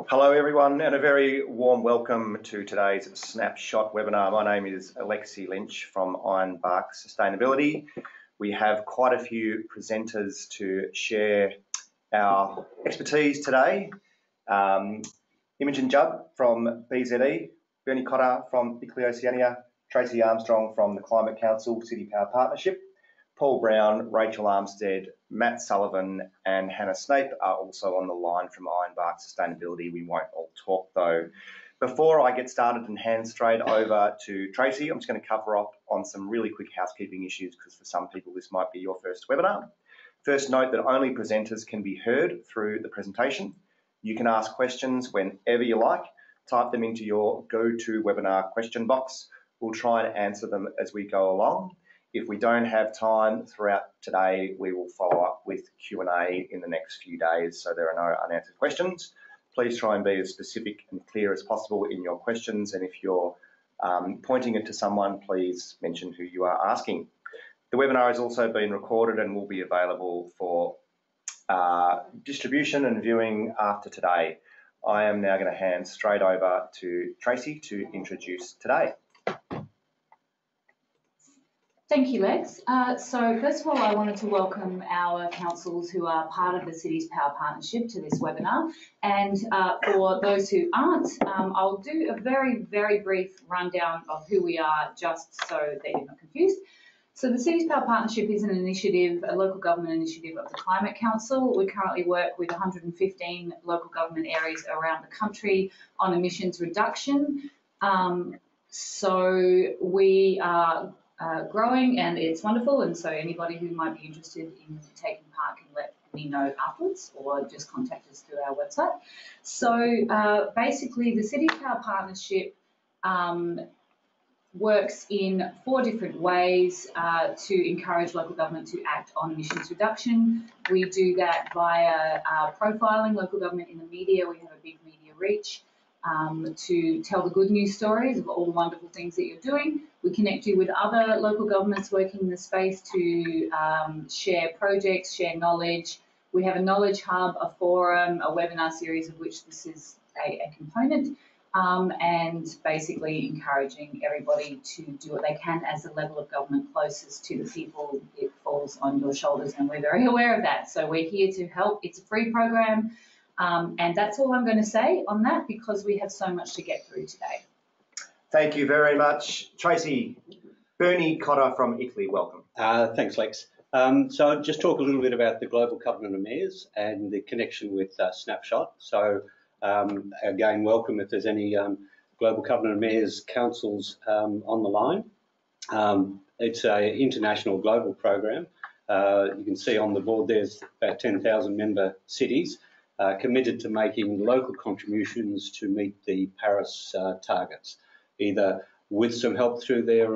Hello everyone, and a very warm welcome to today's Snapshot webinar. My name is Alexi Lynch from Ironbark Sustainability. We have quite a few presenters to share our expertise today. Imogen Judd from BZE, Bernie Cotter from Ickley Oceania, Tracy Armstrong from the Climate Council City Power Partnership, Paul Brown, Rachel Armstead, Matt Sullivan and Hannah Snape are also on the line from Ironbark Sustainability. We won't all talk though. Before I get started and hand straight over to Tracy, I'm just going to cover up on some really quick housekeeping issues because for some people this might be your first webinar. First, note that only presenters can be heard through the presentation. You can ask questions whenever you like. Type them into your GoToWebinar question box. We'll try and answer them as we go along. If we don't have time throughout today, we will follow up with Q&A in the next few days so there are no unanswered questions. Please try and be as specific and clear as possible in your questions, and if you're pointing it to someone, please mention who you are asking. The webinar has also been recorded and will be available for distribution and viewing after today. I am now going to hand straight over to Tracy to introduce today. Thank you, Lex. So first of all, I wanted to welcome our councils who are part of the Cities Power Partnership to this webinar. And for those who aren't, I'll do a very, very brief rundown of who we are just so that you're not confused. So the Cities Power Partnership is an initiative, a local government initiative of the Climate Council. We currently work with 115 local government areas around the country on emissions reduction. So we are growing and it's wonderful, and so anybody who might be interested in taking part can let me know afterwards or just contact us through our website. So basically the City Power Partnership works in 4 different ways to encourage local government to act on emissions reduction. We do that via profiling local government in the media. We have a big media reach to tell the good news stories of all the wonderful things that you're doing. We connect you with other local governments working in the space to share projects, share knowledge. We have a knowledge hub, a forum, a webinar series of which this is a component, and basically encouraging everybody to do what they can as the level of government closest to the people. It falls on your shoulders and we're very aware of that. So we're here to help. It's a free program. And that's all I'm going to say on that because we have so much to get through today. Thank you very much. Tracy, Bernie Cotter from Ickley, welcome. Thanks, Lex. So I'll just talk a little bit about the Global Covenant of Mayors and the connection with Snapshot. So again, welcome if there's any Global Covenant of Mayors councils on the line. It's an international global program. You can see on the board there's about 10,000 member cities committed to making local contributions to meet the Paris targets, either with some help through their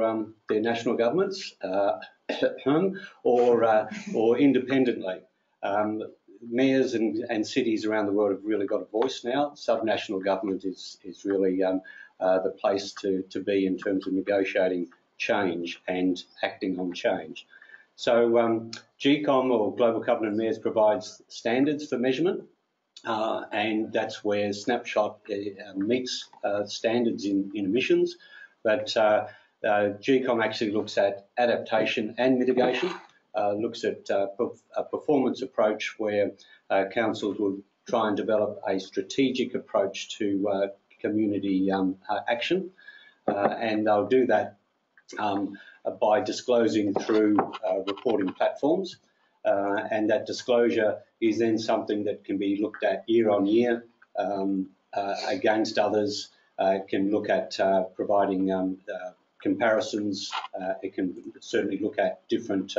national governments or independently. Mayors and cities around the world have really got a voice now. Subnational government is really the place to be in terms of negotiating change and acting on change. So GCOM, or Global Covenant of Mayors, provides standards for measurement. And that's where Snapshot meets standards in emissions. But GCOM actually looks at adaptation and mitigation, looks at a performance approach where councils will try and develop a strategic approach to community action. And they'll do that by disclosing through reporting platforms. And that disclosure is then something that can be looked at year on year against others. It can look at providing comparisons. It can certainly look at different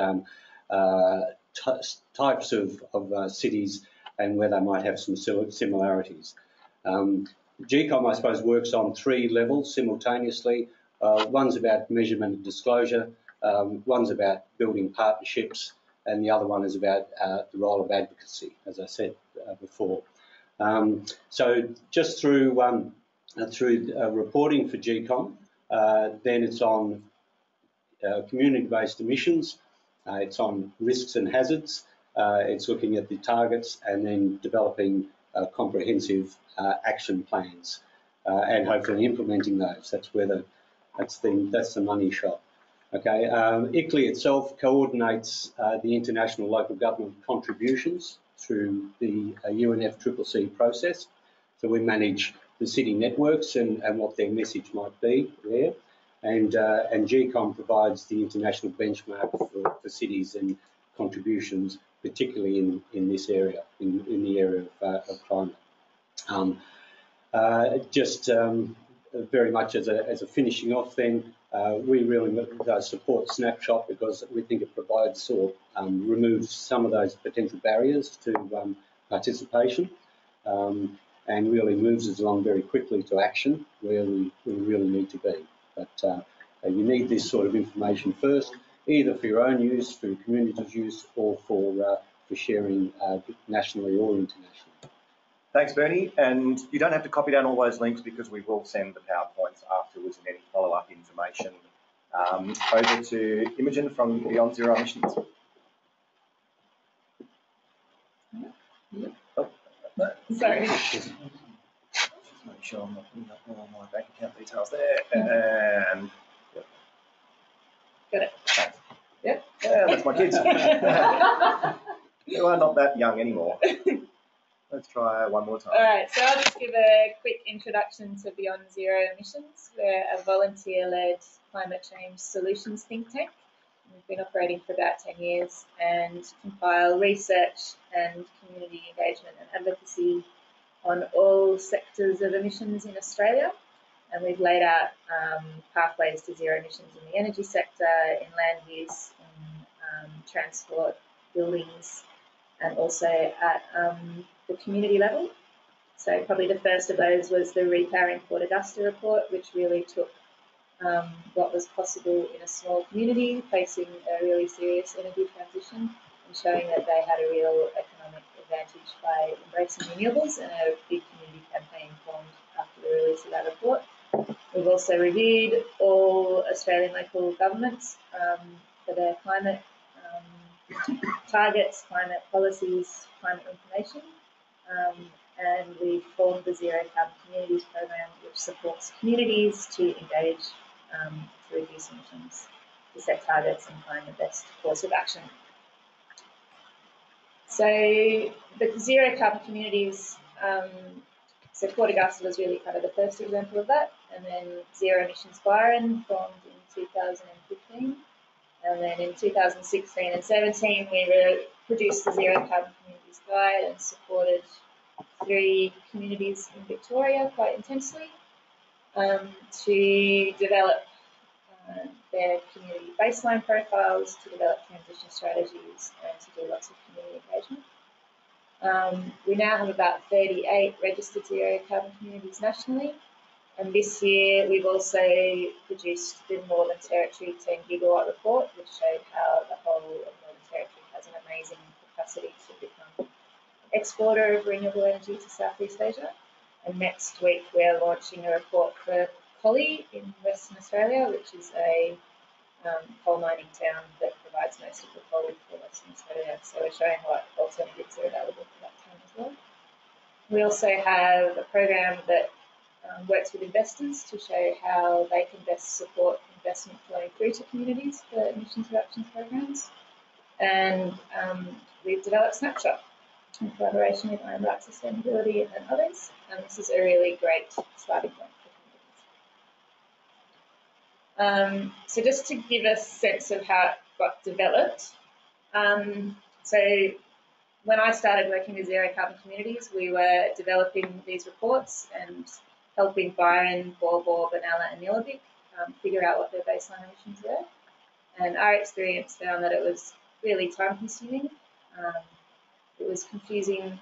types of cities and where they might have some similarities. GCOM, I suppose, works on 3 levels simultaneously. One's about measurement and disclosure, one's about building partnerships, and the other one is about the role of advocacy, as I said before. So just through reporting for GCOM, then it's on community-based emissions, it's on risks and hazards, it's looking at the targets and then developing comprehensive action plans and hopefully implementing those. That's the money shot. Okay, ICLEI itself coordinates the international local government contributions through the UNFCCC process. So we manage the city networks and what their message might be there. And GCOM provides the international benchmark for cities and contributions, particularly in this area, in the area of climate. Very much as a finishing off then, we really support Snapshot because we think it provides or removes some of those potential barriers to participation and really moves us along very quickly to action where we really need to be. But you need this sort of information first, either for your own use, for your community's use, or for sharing nationally or internationally. Thanks, Bernie. And you don't have to copy down all those links because we will send the PowerPoints afterwards and any follow-up information. Over to Imogen from Beyond Zero Emissions. Oh, no. Sorry. Just make sure I'm not putting up all my bank account details there. And yep. Got it. Thanks. Yep. Yeah, that's my kids. You are not that young anymore. Let's try one more time. All right, so I'll just give a quick introduction to Beyond Zero Emissions. We're a volunteer-led climate change solutions think tank. We've been operating for about 10 years and compile research and community engagement and advocacy on all sectors of emissions in Australia. And we've laid out pathways to zero emissions in the energy sector, in land use, in transport, buildings, and also at the community level. So probably the first of those was the Repowering Port Augusta report, which really took what was possible in a small community facing a really serious energy transition and showing that they had a real economic advantage by embracing renewables, and a big community campaign formed after the release of that report. We've also reviewed all Australian local governments for their climate targets, climate policies, climate information, and we formed the Zero Carbon Communities program, which supports communities to engage to reduce emissions, to set targets and find the best course of action. So the Zero Carbon Communities, so Port Augusta was really kind of the first example of that, and then Zero Emissions Byron formed in 2015. And then in 2016 and 17, we produced the Zero Carbon Communities Guide and supported 3 communities in Victoria quite intensely to develop their community baseline profiles, to develop transition strategies, and to do lots of community engagement. We now have about 38 registered Zero Carbon Communities nationally. And this year, we've also produced the Northern Territory 10 gigawatt report, which showed how the whole of Northern Territory has an amazing capacity to become an exporter of renewable energy to Southeast Asia. And next week, we're launching a report for Collie in Western Australia, which is a coal mining town that provides most of the coal for Western Australia. So we're showing what alternatives are available for that town as well. We also have a program that works with investors to show how they can best support investment flowing through to communities for emissions reduction programs. And we've developed Snapshot in collaboration with Ironbark Sustainability and others. And this is a really great starting point for communities. So just to give a sense of how it got developed. So when I started working with Zero Carbon Communities, we were developing these reports and helping Byron, Baw, Benalla and Nillumbik figure out what their baseline emissions were. And our experience found that it was really time consuming. It was confusing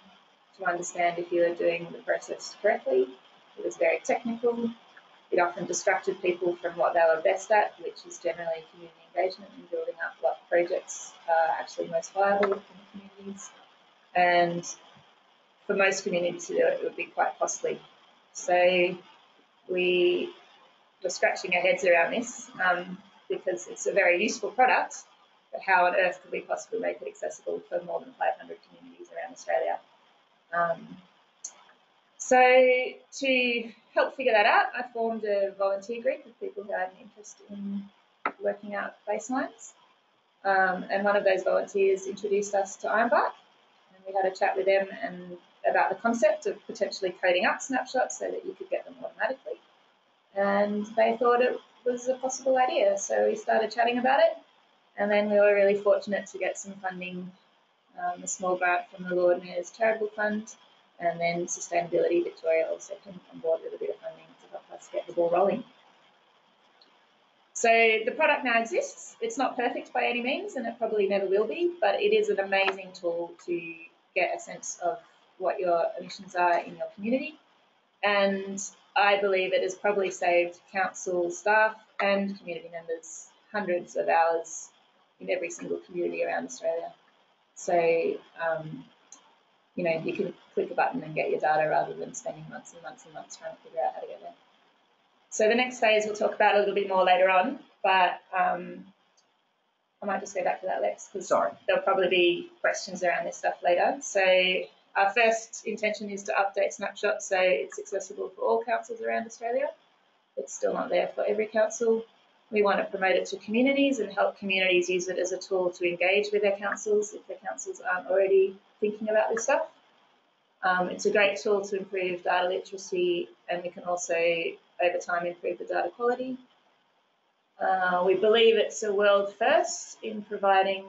to understand if you were doing the process correctly. It was very technical. It often distracted people from what they were best at, which is generally community engagement and building up what projects are actually most viable in the communities. And for most communities to do it, it would be quite costly. So we were scratching our heads around this because it's a very useful product, but how on earth could we possibly make it accessible for more than 500 communities around Australia? So to help figure that out, I formed a volunteer group of people who had an interest in working out baselines. And one of those volunteers introduced us to Ironbark, and we had a chat with them and about the concept of potentially coding up snapshots so that you could get them automatically. And they thought it was a possible idea, so we started chatting about it. And then we were really fortunate to get some funding, a small grant from the Lord Mayor's Charitable Fund, and then Sustainability Victoria also came on board with a bit of funding to help us get the ball rolling. So the product now exists. It's not perfect by any means, and it probably never will be, but it is an amazing tool to get a sense of what your emissions are in your community. And I believe it has probably saved council staff and community members hundreds of hours in every single community around Australia. So, you know, you can click a button and get your data rather than spending months and months and months trying to figure out how to get there. So the next phase we'll talk about a little bit more later on, but I might just go back to that, Lex, because there'll probably be questions around this stuff later. So our first intention is to update Snapshot so it's accessible for all councils around Australia. It's still not there for every council. We want to promote it to communities and help communities use it as a tool to engage with their councils if their councils aren't already thinking about this stuff. It's a great tool to improve data literacy, and we can also, over time, improve the data quality. We believe it's a world first in providing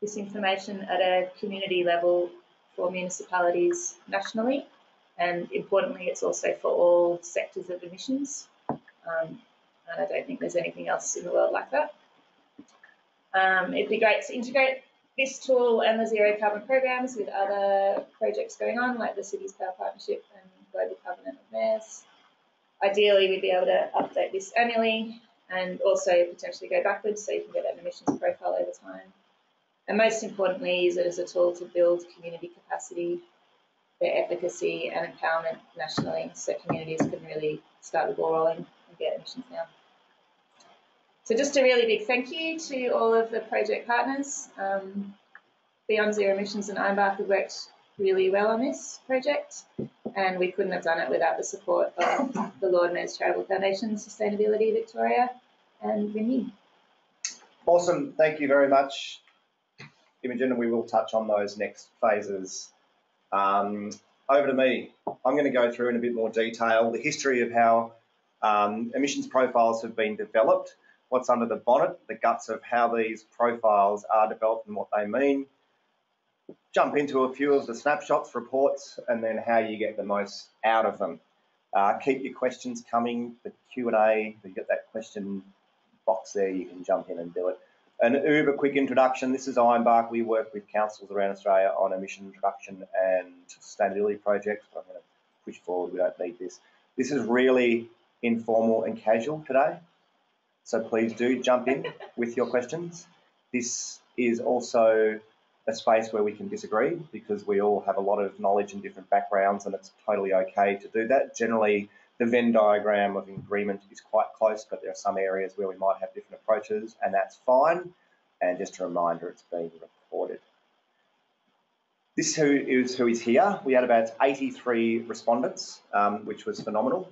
this information at a community level for municipalities nationally, and importantly, it's also for all sectors of emissions. And I don't think there's anything else in the world like that. It'd be great to integrate this tool and the zero carbon programs with other projects going on, like the Cities Power Partnership and Global Covenant of Mayors. Ideally, we'd be able to update this annually and also potentially go backwards so you can get an emissions profile over time. And most importantly, use it as a tool to build community capacity, their efficacy and empowerment nationally so communities can really start the ball rolling and get emissions down. So just a really big thank you to all of the project partners. Beyond Zero Emissions and Ironbark have worked really well on this project, and we couldn't have done it without the support of the Lord Mayor's Charitable Foundation, Sustainability Victoria and Vinny. Awesome, thank you very much, Imogen, and we will touch on those next phases. Over to me. I'm going to go through in a bit more detail the history of how emissions profiles have been developed, what's under the bonnet, the guts of how these profiles are developed and what they mean. Jump into a few of the snapshots, reports, and then how you get the most out of them. Keep your questions coming, the Q&A, you get that question box there, you can jump in and do it. An uber quick introduction, this is Ironbark. We work with councils around Australia on emission reduction and sustainability projects. I'm going to push forward, we don't need this. This is really informal and casual today, so please do jump in with your questions. This is also a space where we can disagree because we all have a lot of knowledge and different backgrounds, and it's totally okay to do that. Generally, the Venn diagram of agreement is quite close, but there are some areas where we might have different approaches, and that's fine. And just a reminder, it's being recorded. This is who is here. We had about 83 respondents, which was phenomenal.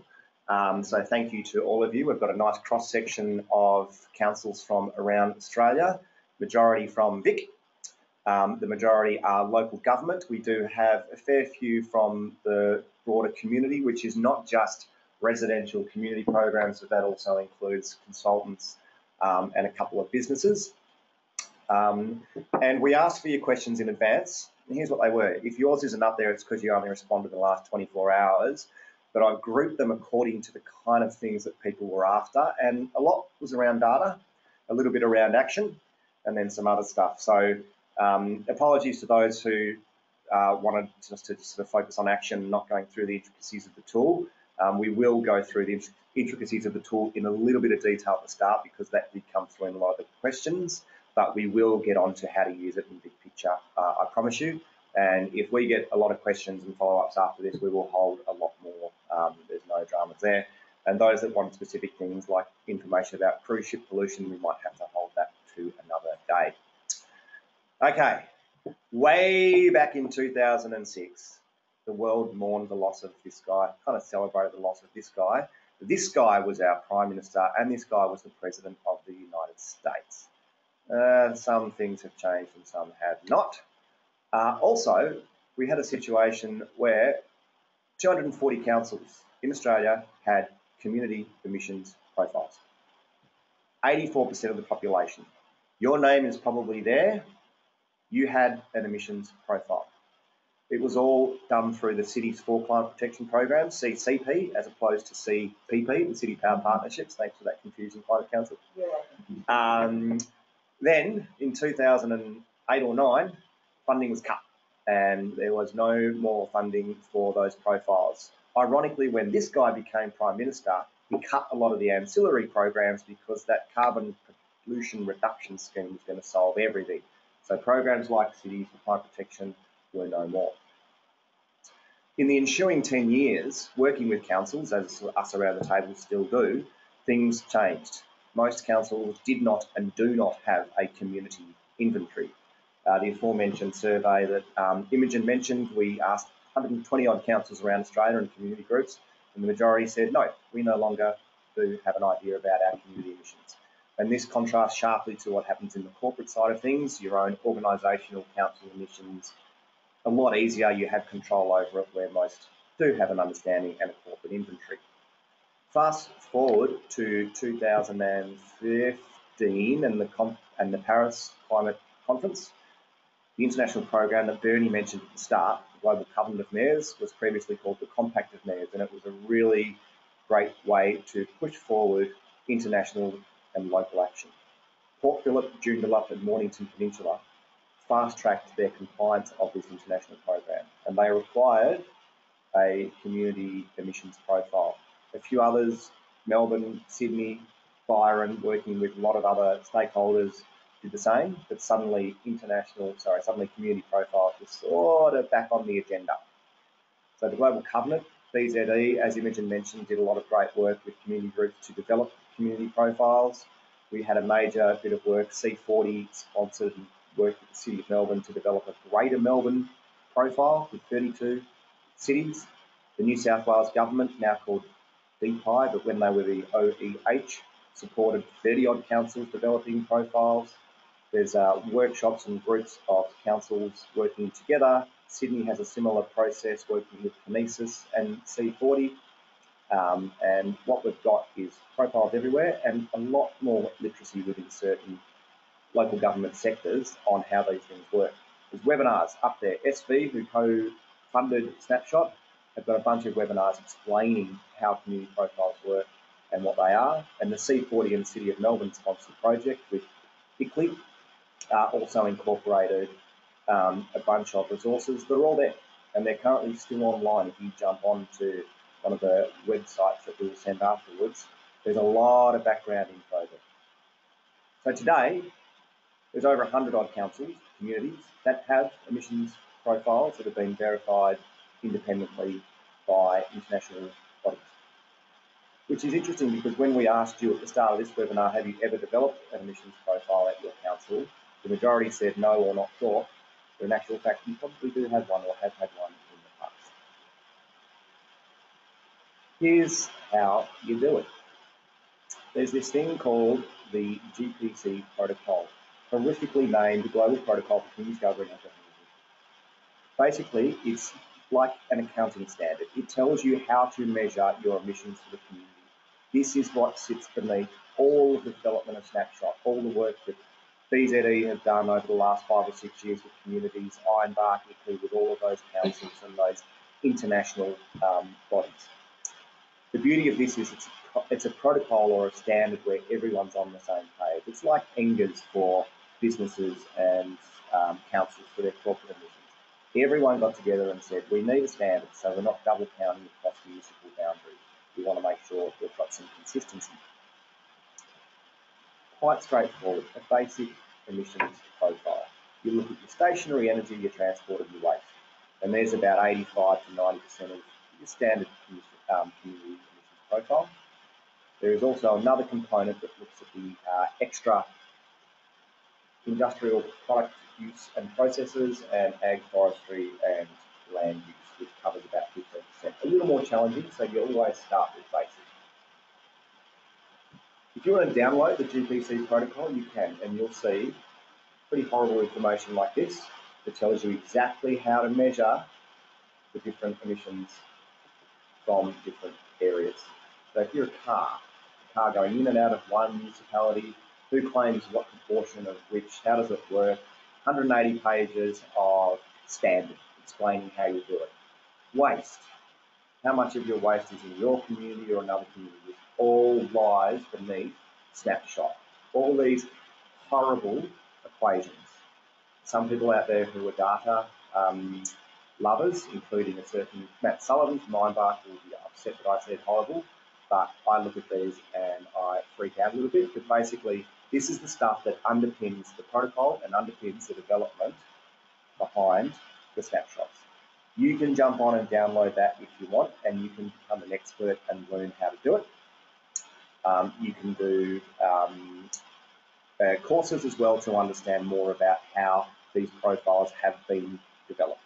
So thank you to all of you. We've got a nice cross-section of councils from around Australia, majority from Vic. The majority are local government. We do have a fair few from the broader community, which is not just residential community programs, but that also includes consultants and a couple of businesses. And we asked for your questions in advance, and here's what they were. If yours isn't up there, it's because you only responded in the last 24 hours, but I've grouped them according to the kind of things that people were after, and a lot was around data, a little bit around action, and then some other stuff. So apologies to those who wanted just to sort of focus on action, not going through the intricacies of the tool. We will go through the intricacies of the tool in a little bit of detail at the start because that did come through in a lot of the questions, but we will get on to how to use it in big picture, I promise you. And if we get a lot of questions and follow-ups after this, we will hold a lot more. There's no dramas there. And those that want specific things like information about cruise ship pollution, we might have to hold that to another day. Okay, way back in 2006, the world mourned the loss of this guy, kind of celebrated the loss of this guy. This guy was our Prime Minister, and this guy was the President of the United States. Some things have changed and some have not. Also, we had a situation where 240 councils in Australia had community emissions profiles. 84% of the population. Your name is probably there. You had an emissions profile. It was all done through the city's Four Climate Protection Program, CCP, as opposed to CPP, the City Power Partnerships. Thanks for that confusion, Climate Council. Then, in 2008 or 9, funding was cut, and there was no more funding for those profiles. Ironically, when this guy became Prime Minister, he cut a lot of the ancillary programs because that carbon pollution reduction scheme was going to solve everything. So programs like Cities for Climate Protection were no more. In the ensuing 10 years, working with councils, as us around the table still do, things changed. Most councils did not and do not have a community inventory. The aforementioned survey that Imogen mentioned, we asked 120 odd councils around Australia and community groups, and the majority said, no, we no longer do have an idea about our community emissions. And this contrasts sharply to what happens in the corporate side of things, your own organisational council emissions. A lot easier, you have control over it, where most do have an understanding and a corporate inventory. Fast forward to 2015 and the Paris Climate Conference. The international program that Bernie mentioned at the start, the Global Covenant of Mayors, was previously called the Compact of Mayors, and it was a really great way to push forward international and local action. Port Phillip, Joondalup and Mornington Peninsula fast-tracked their compliance of this international program, and they required a community emissions profile. A few others, Melbourne, Sydney, Byron, working with a lot of other stakeholders, did the same, but suddenly community profiles were sort of back on the agenda. So the Global Covenant, BZE, as Imogen mentioned, did a lot of great work with community groups to develop community profiles. We had a major bit of work, C40 sponsored work with the City of Melbourne to develop a Greater Melbourne profile with 32 cities. The New South Wales Government, now called DPI, but when they were the OEH, supported 30-odd councils developing profiles. There's workshops and groups of councils working together. Sydney has a similar process working with Kinesis and C40. And what we've got is profiles everywhere and a lot more literacy within certain local government sectors on how these things work. There's webinars up there. SV, who co-funded Snapshot, have got a bunch of webinars explaining how community profiles work and what they are. And the C40 and the City of Melbourne sponsored project with ICLEI also incorporated a bunch of resources that are all there. And they're currently still online. If you jump onto one of the websites that we'll send afterwards, there's a lot of background info there. So today, there's over 100 odd councils, communities, that have emissions profiles that have been verified independently by international bodies. Which is interesting because when we asked you at the start of this webinar, have you ever developed an emissions profile at your council, the majority said no or not sure, but in actual fact you probably do have one or have had one in the past. Here's how you do it. There's this thing called the GPC protocol, horrifically named Global Protocol for Community Government and Technology. Basically, it's like an accounting standard. It tells you how to measure your emissions to the community. This is what sits beneath all of the development of Snapshot, all the work that BZE have done over the last 5 or 6 years with communities, Ironbark, with all of those councils and those international bodies. The beauty of this is it's a protocol or a standard where everyone's on the same page. It's like NGAs for businesses and councils for their corporate emissions. Everyone got together and said, we need a standard so we're not double counting across municipal boundaries. We want to make sure we've got some consistency. Quite straightforward, a basic emissions profile. You look at your stationary energy, your transport and your waste. And there's about 85 to 90% of your standard community emissions profile. There is also another component that looks at the extra industrial product use and processes and ag, forestry and land use. which covers about 15%. A little more challenging, so you always start with basic. If you want to download the GPC protocol, you can, and you'll see pretty horrible information like this that tells you exactly how to measure the different emissions from different areas. So if you're a car going in and out of one municipality, who claims what proportion of which, how does it work, 180 pages of standard explaining how you do it. Waste, how much of your waste is in your community or another community, all lies beneath Snapshot. All these horrible equations. Some people out there who are data lovers, including a certain Matt Sullivan from Ironbark, will be upset that I said horrible, but I look at these and I freak out a little bit, because basically this is the stuff that underpins the protocol and underpins the development behind the snapshots. You can jump on and download that if you want, and you can become an expert and learn how to do it. You can do courses as well to understand more about how these profiles have been developed.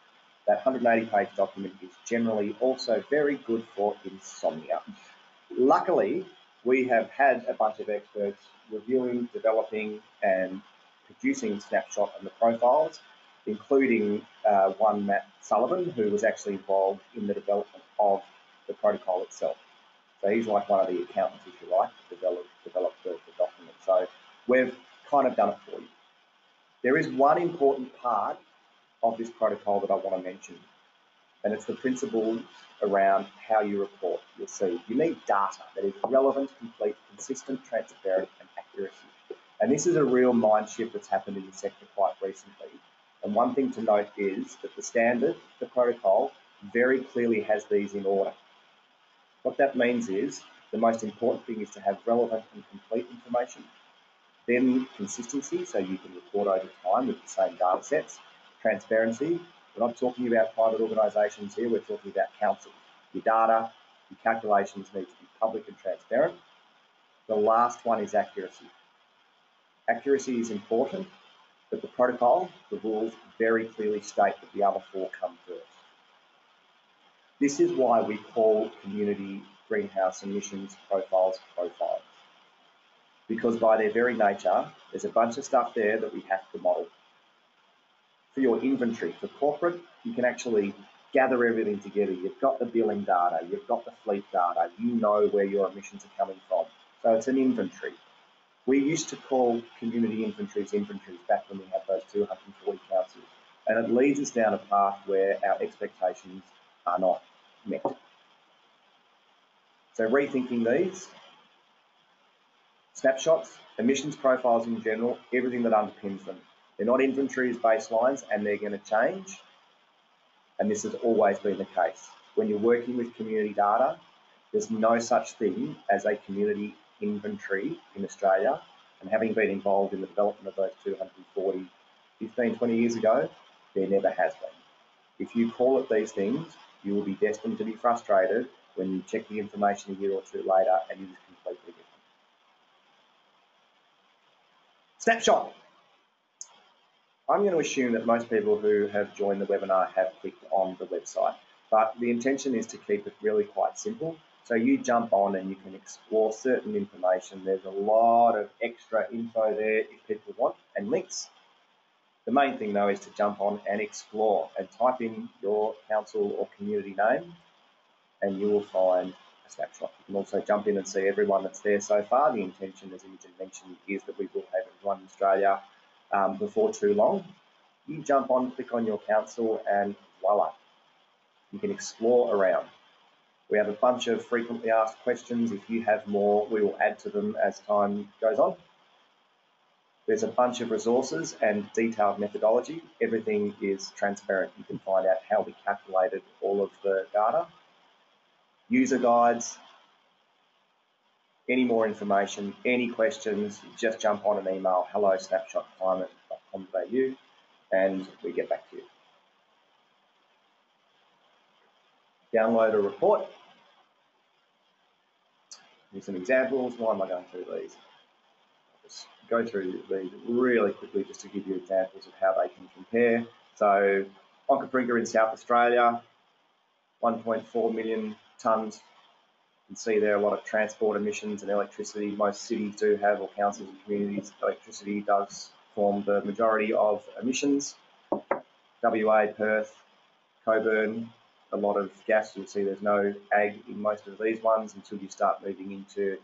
That 180-page document is generally also very good for insomnia. Luckily, we have had a bunch of experts reviewing, developing, and producing Snapshot and the profiles, including one, Matt Sullivan, who was actually involved in the development of the protocol itself. So he's like one of the accountants, if you like, to develop the document. So we've kind of done it for you. There is one important part of this protocol that I want to mention, and it's the principles around how you report. You'll see you need data that is relevant, complete, consistent, transparent, and accuracy. And this is a real mind shift that's happened in the sector quite recently. And one thing to note is that the standard, the protocol, very clearly has these in order. What that means is the most important thing is to have relevant and complete information. Then consistency, so you can report over time with the same data sets. Transparency, we're not talking about private organisations here, we're talking about council. Your data, your calculations need to be public and transparent. The last one is accuracy. Accuracy is important, but the protocol, the rules very clearly state that the other four come first. This is why we call community greenhouse emissions profiles. Because by their very nature, there's a bunch of stuff there that we have to model. For your inventory, for corporate, you can actually gather everything together. You've got the billing data, you've got the fleet data, you know where your emissions are coming from. So it's an inventory. We used to call community inventories back when we had those 240 councils. And it leads us down a path where our expectations are not met. So rethinking these, snapshots, emissions profiles in general, everything that underpins them. They're not inventories, baselines, and they're going to change. And this has always been the case. When you're working with community data, there's no such thing as a community inventory in Australia. And having been involved in the development of those 240, 15, 20 years ago, there never has been. If you call it these things, you will be destined to be frustrated when you check the information a year or two later and it is completely different. Snapshot. I'm going to assume that most people who have joined the webinar have clicked on the website, but the intention is to keep it really quite simple. So you jump on and you can explore certain information. There's a lot of extra info there if people want, and links. The main thing though is to jump on and explore and type in your council or community name and you will find a snapshot. You can also jump in and see everyone that's there so far. The intention, as Imogen mentioned, is that we will have everyone in Australia before too long. You jump on, click on your council and voila, you can explore around. We have a bunch of frequently asked questions. If you have more, we will add to them as time goes on. There's a bunch of resources and detailed methodology. Everything is transparent. You can find out how we calculated all of the data. User guides, any more information, any questions, just jump on an email, hello@snapshotclimate.com.au, and we get back to you. Download a report. Here's some examples. Why am I going through these? I'll just go through these really quickly just to give you examples of how they can compare. So Onkaprinka in South Australia, 1.4 million tonnes. You can see there are a lot of transport emissions and electricity. Most cities do have, or councils and communities, electricity does form the majority of emissions. WA, Perth, Coburn, a lot of gas. You'll see there's no ag in most of these ones until you start moving into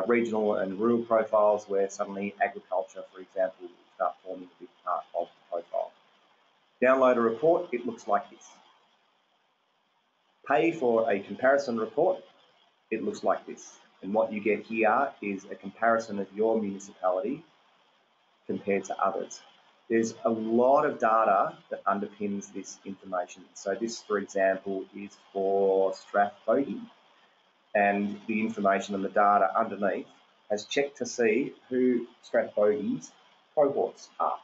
regional and rural profiles where suddenly agriculture, for example, will start forming a big part of the profile. Download a report, it looks like this. Pay for a comparison report, it looks like this. And what you get here is a comparison of your municipality compared to others. There's a lot of data that underpins this information. So this, for example, is for Strathbogie, and the information and the data underneath has checked to see who Strathbogie's cohorts are.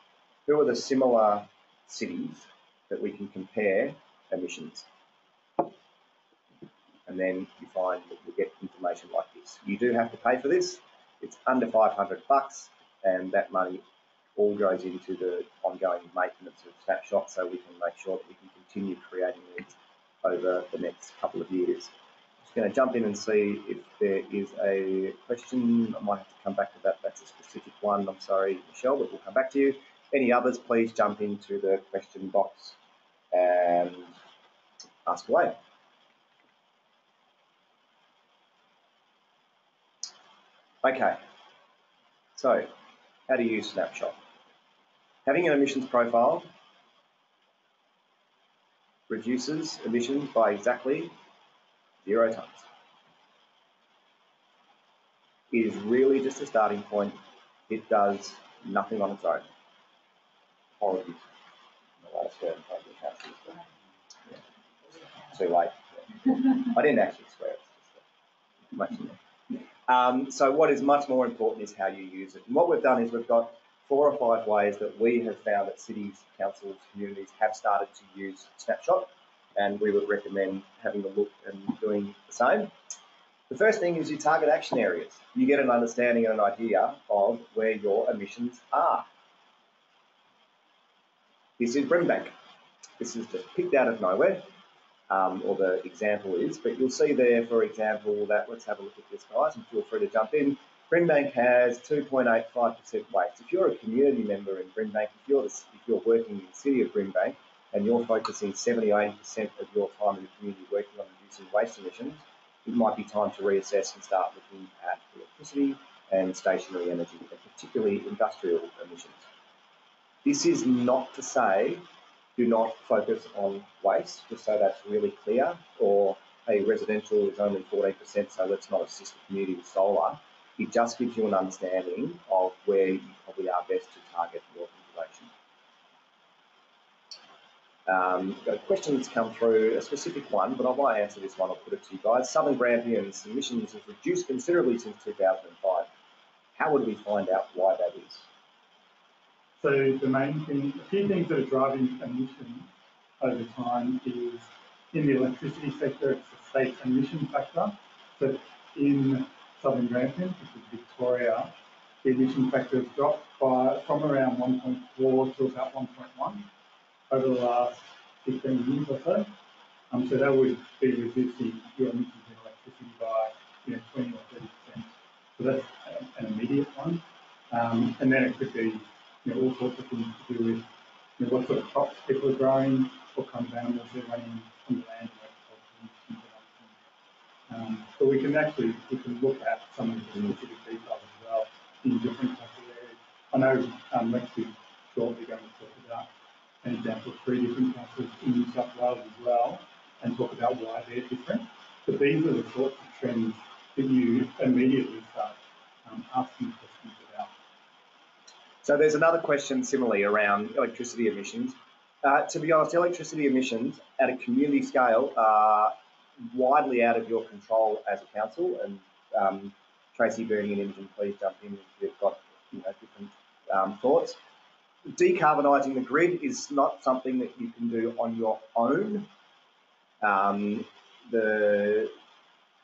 Who are the similar cities that we can compare emissions? And then you find that you get information like this. You do have to pay for this. It's under $500, and that money all goes into the ongoing maintenance of Snapshot, so we can make sure that we can continue creating these over the next couple of years. I'm just going to jump in and see if there is a question. I might have to come back to that. That's a specific one. I'm sorry, Michelle, but we'll come back to you. Any others, please jump into the question box and ask away. Okay, so how to use Snapshot. Having an emissions profile reduces emissions by exactly 0 tonnes. It is really just a starting point. It does nothing on its own. Apologies. Too late. I didn't actually swear. It's much more. So what is much more important is how you use it. And what we've done is we've got 4 or 5 ways that we have found that cities, councils, communities have started to use Snapshot, and we would recommend having a look and doing the same. The first thing is your target action areas. You get an understanding and an idea of where your emissions are. This is Brimbank. This is just picked out of nowhere, or the example is, but you'll see there, for example, that, let's have a look at this, guys, and feel free to jump in. Brimbank has 2.85% waste. If you're a community member in Brimbank, if you're working in the city of Brimbank and you're focusing 70 or 80% of your time in the community working on reducing waste emissions, it might be time to reassess and start looking at electricity and stationary energy, and particularly industrial emissions. This is not to say do not focus on waste, just so that's really clear, or a residential is only 14%, so let's not assist the community with solar. It just gives you an understanding of where you probably are best to target your intervention. Got a question that's come through, a specific one, but I won't answer this one, I'll put it to you guys. Southern Grampians emissions have reduced considerably since 2005. How would we find out why that is? So the main thing, a few things that are driving emissions over time is in the electricity sector, it's the state emission factor. So in Southern Grampians, which is Victoria, the emission factor has dropped from around 1.4 to about 1.1 over the last 15 years or so. So that would be reducing your emissions in electricity by 20 or 30%. So that's an immediate one. And then it could be all sorts of things to do with what sort of crops people are growing, what kind of animals they're running on the land, but we can look at some of the specific details as well in different types of areas. I know Lex is shortly going to talk about an example of 3 different councils in New South Wales as well, and talk about why they're different. But these are the sorts of trends that you immediately start asking questions about. So there's another question similarly around electricity emissions. To be honest, electricity emissions at a community scale are widely out of your control as a council, and Tracy, Bernie and Imogen, please jump in if you've got different thoughts. Decarbonising the grid is not something that you can do on your own. The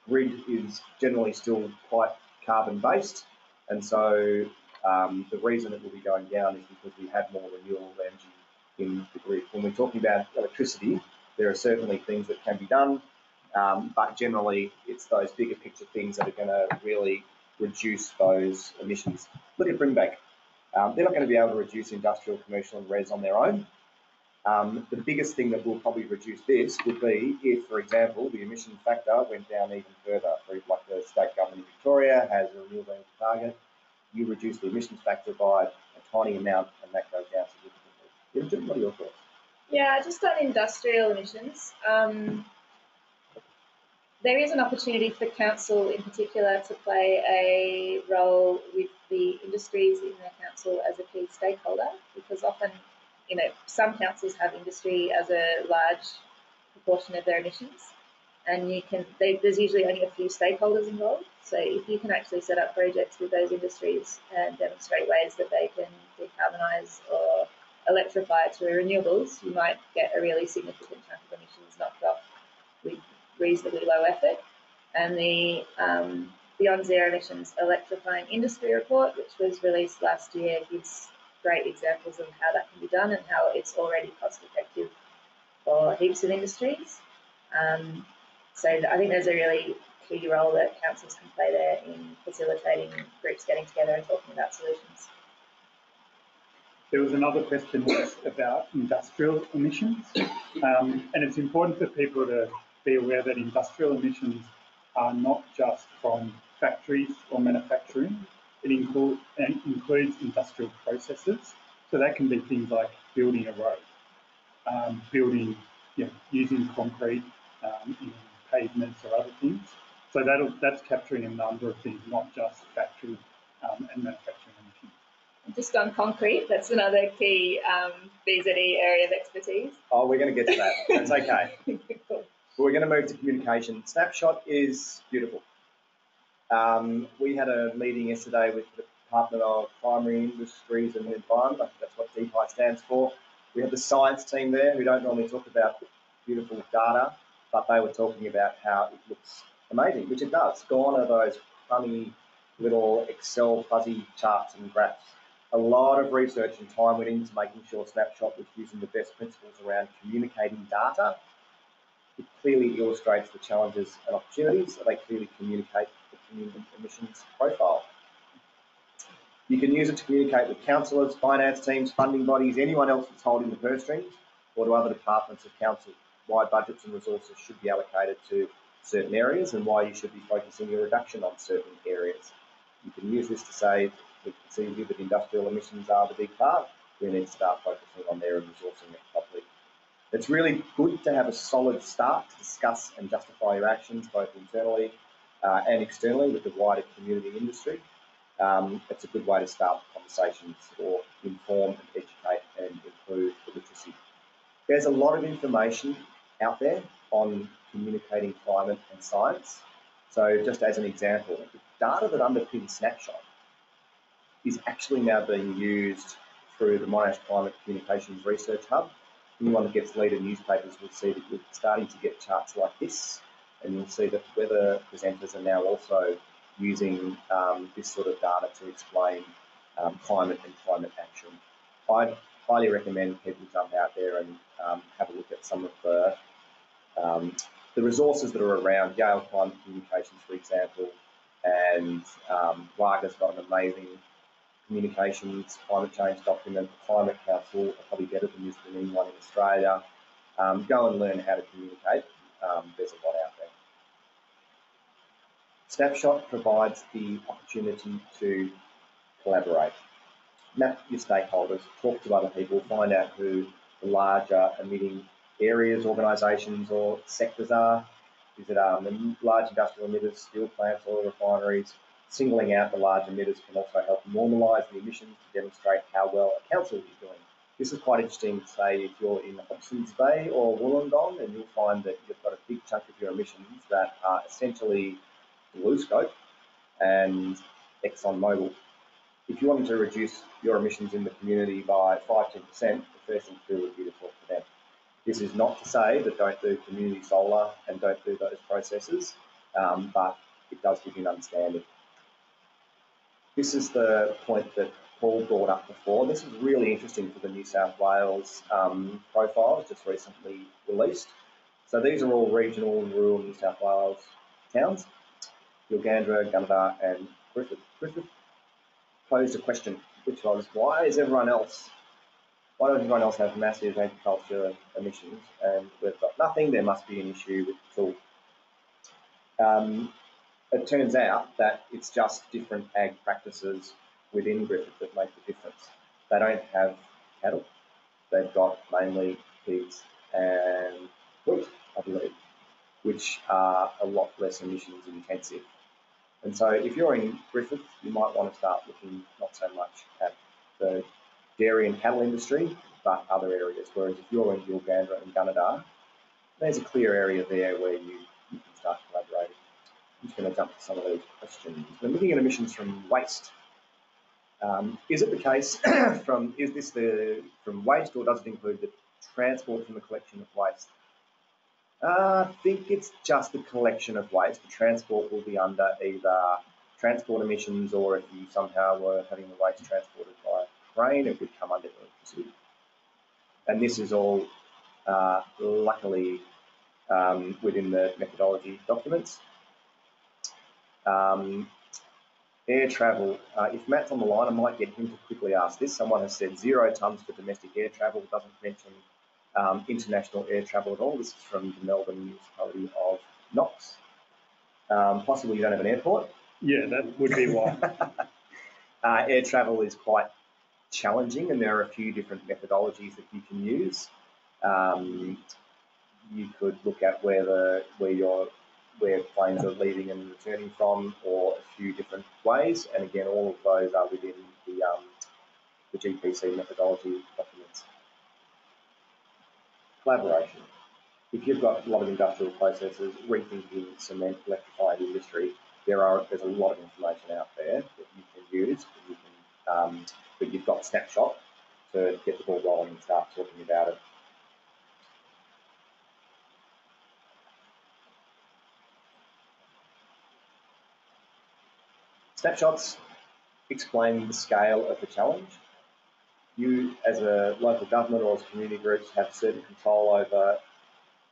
grid is generally still quite carbon based, and so the reason it will be going down is because we have more renewable energy in the grid. When we're talking about electricity, There are certainly things that can be done, but generally it's those bigger picture things that are going to really reduce those emissions. Look at Bringback. They're not going to be able to reduce industrial, commercial and res on their own. The biggest thing that will probably reduce this would be if, for example, the emission factor went down even further. Like the state government in Victoria has a renewable energy target, you reduce the emissions factor by a tiny amount and that goes down significantly. What are your thoughts? Yeah, just on industrial emissions, there is an opportunity for council in particular to play a role with the industries in their council as a key stakeholder, because often, some councils have industry as a large proportion of their emissions, and there's usually only a few stakeholders involved. So if you can actually set up projects with those industries and demonstrate ways that they can decarbonise or electrify to renewables, you might get a really significant chunk of emissions knocked off with reasonably low effort. And the Beyond Zero Emissions Electrifying Industry report, which was released last year, gives great examples of how that can be done and how it's already cost effective for heaps of industries. So I think there's a really key role that councils can play there in facilitating groups getting together and talking about solutions. There was another question about industrial emissions, and it's important for people to be aware that industrial emissions are not just from factories or manufacturing. It includes industrial processes. So that can be things like building a road, using concrete in pavements or other things. So that's capturing a number of things, not just factory and manufacturing emissions. Just on concrete, that's another key BZE area of expertise. Oh, we're going to get to that. That's okay. Cool. We're going to move to communication. Snapshot is beautiful. We had a meeting yesterday with the Department of Primary Industries and Environment. I think that's what DPI stands for. We had the science team there who don't normally talk about beautiful data, but they were talking about how it looks amazing, which it does. Gone are those funny little Excel fuzzy charts and graphs. A lot of research and time went into making sure Snapshot was using the best principles around communicating data. It clearly illustrates the challenges and opportunities. They clearly communicate the community emissions profile. You can use it to communicate with councillors, finance teams, funding bodies, anyone else that's holding the purse strings, or to other departments of council. Why budgets and resources should be allocated to certain areas and why you should be focusing your reduction on certain areas. You can use this to say, we can see here that industrial emissions are the big part. We need to start focusing on there and resourcing it properly. It's really good to have a solid start to discuss and justify your actions, both internally and externally with the wider community industry. It's a good way to start conversations or inform and educate and improve literacy. There's a lot of information out there on communicating climate and science. So just as an example, the data that underpins Snapshot is actually now being used through the Monash Climate Communications Research Hub. Anyone that gets leader newspapers will see that we're starting to get charts like this, and you'll see that weather presenters are now also using this sort of data to explain climate and climate action. I'd highly recommend people jump out there and have a look at some of the resources that are around. Yale Climate Communications, for example, and Waga's got an amazing communications climate change document. The Climate Council are probably better than this than anyone in Australia. Go and learn how to communicate. There's a lot out there. Snapshot provides the opportunity to collaborate. Map your stakeholders, talk to other people, find out who the larger emitting areas, organisations or sectors are. Is it the large industrial emitters, steel plants, oil refineries? Singling out the large emitters can also help normalise the emissions to demonstrate how well a council is doing. This is quite interesting, say, if you're in Hobson's Bay or Wollongong, and you'll find that you've got a big chunk of your emissions that are essentially BlueScope and ExxonMobil. If you wanted to reduce your emissions in the community by 5-10%, the first thing to do would be to talk to them. This is not to say that don't do community solar and don't do those processes, but it does give you an understanding. This is the point that Paul brought up before. This is really interesting for the New South Wales profiles just recently released. So these are all regional and rural New South Wales towns, Gilgandra, Gunnedah and Griffith. Griffith posed a question, which was, why does everyone else have massive agriculture emissions and we've got nothing? There must be an issue with the tool. It turns out that it's just different ag practices within Griffith that make the difference. They don't have cattle. They've got mainly pigs and wheat, I believe, which are a lot less emissions intensive. And so if you're in Griffith, you might want to start looking not so much at the dairy and cattle industry, but other areas. Whereas if you're in Gilgandra and Gunnedah, there's a clear area there where you can start collaborating. I'm just going to jump to some of these questions. We're looking at emissions from waste. Is it the case from waste, or does it include the transport from the collection of waste? I think it's just the collection of waste. The transport will be under either transport emissions, or if you somehow were having the waste transported by train, it would come under electricity. And this is all luckily within the methodology documents. Air travel. If Matt's on the line, I might get him to quickly ask this. Someone has said 0 tonnes for domestic air travel, doesn't mention international air travel at all. This is from the Melbourne municipality of Knox. Possibly you don't have an airport? Yeah, that would be why. Air travel is quite challenging, and there are a few different methodologies that you can use. You could look at where planes are leaving and returning from, or a few different ways. And again, all of those are within the GPC methodology documents. Collaboration. If you've got a lot of industrial processes, rethinking cement, electrifying industry, there's a lot of information out there that you can use. But you've got Snapshot to get the ball rolling and start talking about it. Snapshots explain the scale of the challenge. You, as a local government or as community groups, have certain control over